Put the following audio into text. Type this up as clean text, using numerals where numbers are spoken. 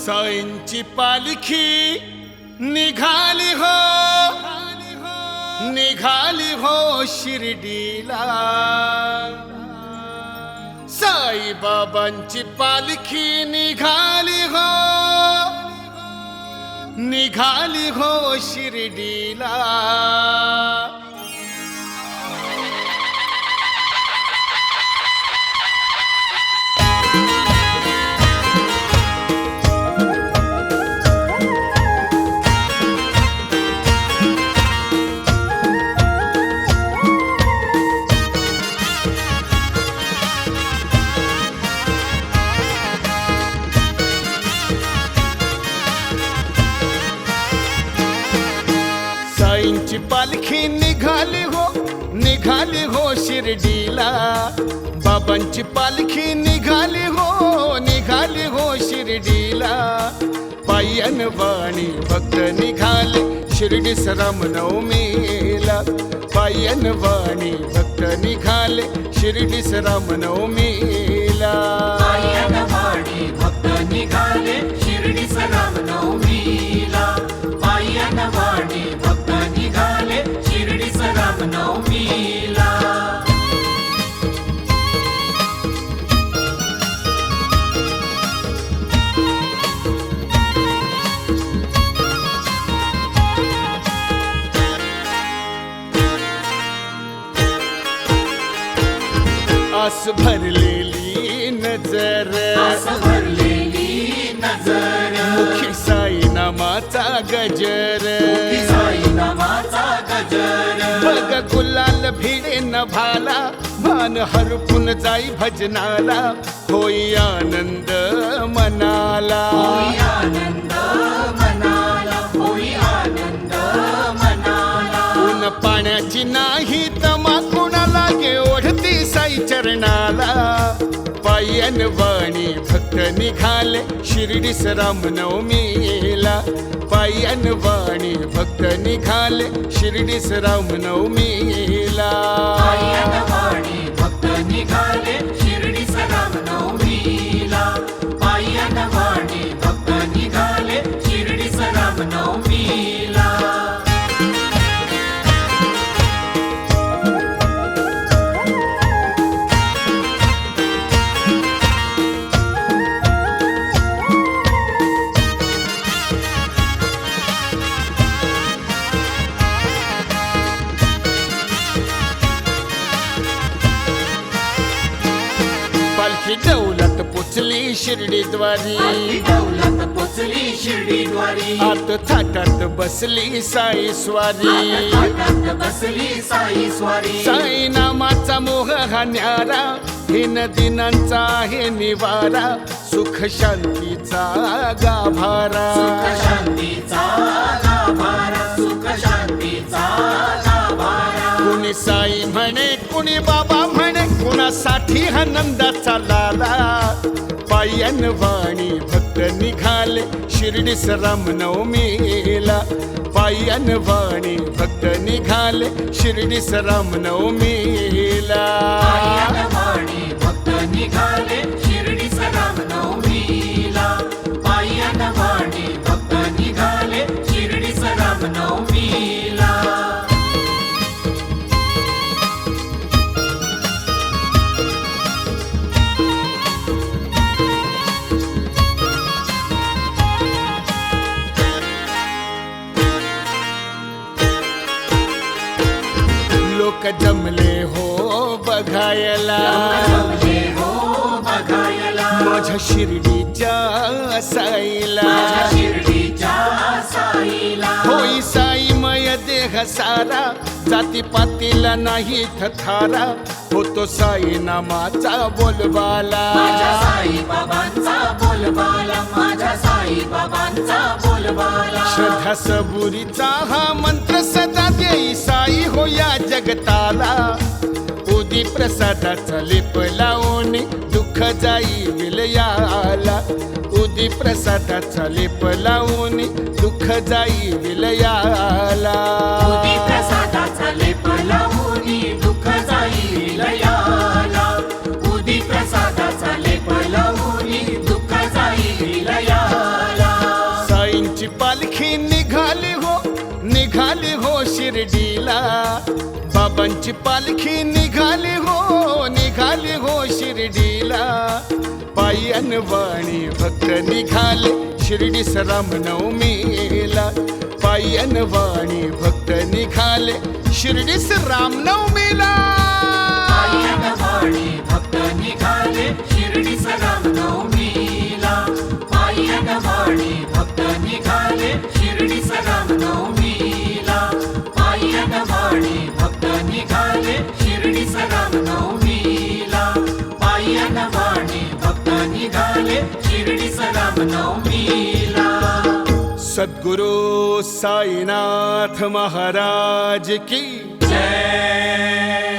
साईंची पालखी निघाली हो, निघाली हो शिर्डीला. साईबाबांची पालखी निघाली हो, निघाली हो शिर्डीला. साईंची पालखी निघाली हो, निघाली हो शिर्डीला. बाबांची पालखी निघाली हो, निघाली हो शिर्डीला. पायन वाणी भक्त निघाले शिर्डीस रामनवमीला. पायन वाणी भक्त निघाले शिर्डीस रामनवमीला. पायन वाणी भक्त निघाले शिर्डीस रामनवमीला. पायन वाणी भक्त निघाले शिर्डीस रामनवमीला. आस भरलेली नजर, आस भरलेली नजर, मुखी साई नामाचा गजर. मुखी साई नामाचा गजर. बघ गुलाल भिडे न भाला, भान हरपून जाई भजनाला. होई आनंद मनाला, होई आनंद मनाला. होई आनंद मनाला. ऊन पाण्याची नाही तमा कुणाला गे ओढती साई चरणाला. पायन वाणी भक्त निघाले शिर्डीस रामनवमीला. पायन वाणी भक्त निघाले शिर्डीस रामनवमीला. पायन वाणी भक्त निघाले शिर्डीस रामनवमीला. पायन वाणी भक्त निघाले शिर्डीस रामनवमीला. पालखी दौलत पोचली शिर्डीद्वारी. पालखी दौलत पोचली शिर्डीद्वारी. आत थाटात बसली साई स्वारी. थाटात बसली साई स्वारी. साई नामाचा मोह हा न्यारा, हिन दिनांचा आहे निवारा. सुख शांतीचा गाभारा, सुख शांतीचा गाभारा. सुख शांतीचा गाभारा. कुणी साई म्हणे, कुणी बाबा म्हणे, कुणासाठी हा नंदाचा लाला. पायन वाणी भक्त निघाले शिर्डीस रामनवमीला. पायन वाणी भक्त निघाले शिर्डीस रामनवमीला. पायन वाणी भक्त निघाले शिर्डीस रामनवमीला. पायन वाणी भक्त निघाले शिर्डीस रामनवमीला. लोक जमले हो बघायला, जमले हो बघायला. माझ्या शिर्डीच्या साईला. माझ्या शिर्डीच्या साईला. होई साईमय देह सारा, जाती पातीला नाही थथारा. होतो साई नामाचा बोलबाला. माझ्या साई बाबांचा बोलबाला. माझ्या साई बाबांचा बोलबाला. श्रद्धा सबुरीचा हा मंत्र सदा देई साई हो या जगताला. उदी प्रसादाचा लेप लावून दुःख जाई विलयाला. उदी प्रसादाचा लेप लावून दुःख जाई विलयाला. उदी प्रसादाचा लेप लावून दुःख जाई विलयाला. उदी प्रसादाचा लेप लावून दुःख जाई विलयाला. शिर्डीला. बाबांची पालखी निघाली हो शिर्डीला. पायी अनवाणी भक्त निघाले शिर्डीस रामनवमीला. पायी अनवाणी भक्त निघाले शिर्डीस रामनवमीला. पायी भक्त निघाले शिर्डीस रामनवमीला. पायी भक्त निघाले शिर्डीस रामनवमीला. पायी भक्त निघाले शिर्डीस रामनवमीला. पायी भक्त निघाले शिर्डीस रामनवमीला. सद्गुरु साईनाथ महाराज की जय.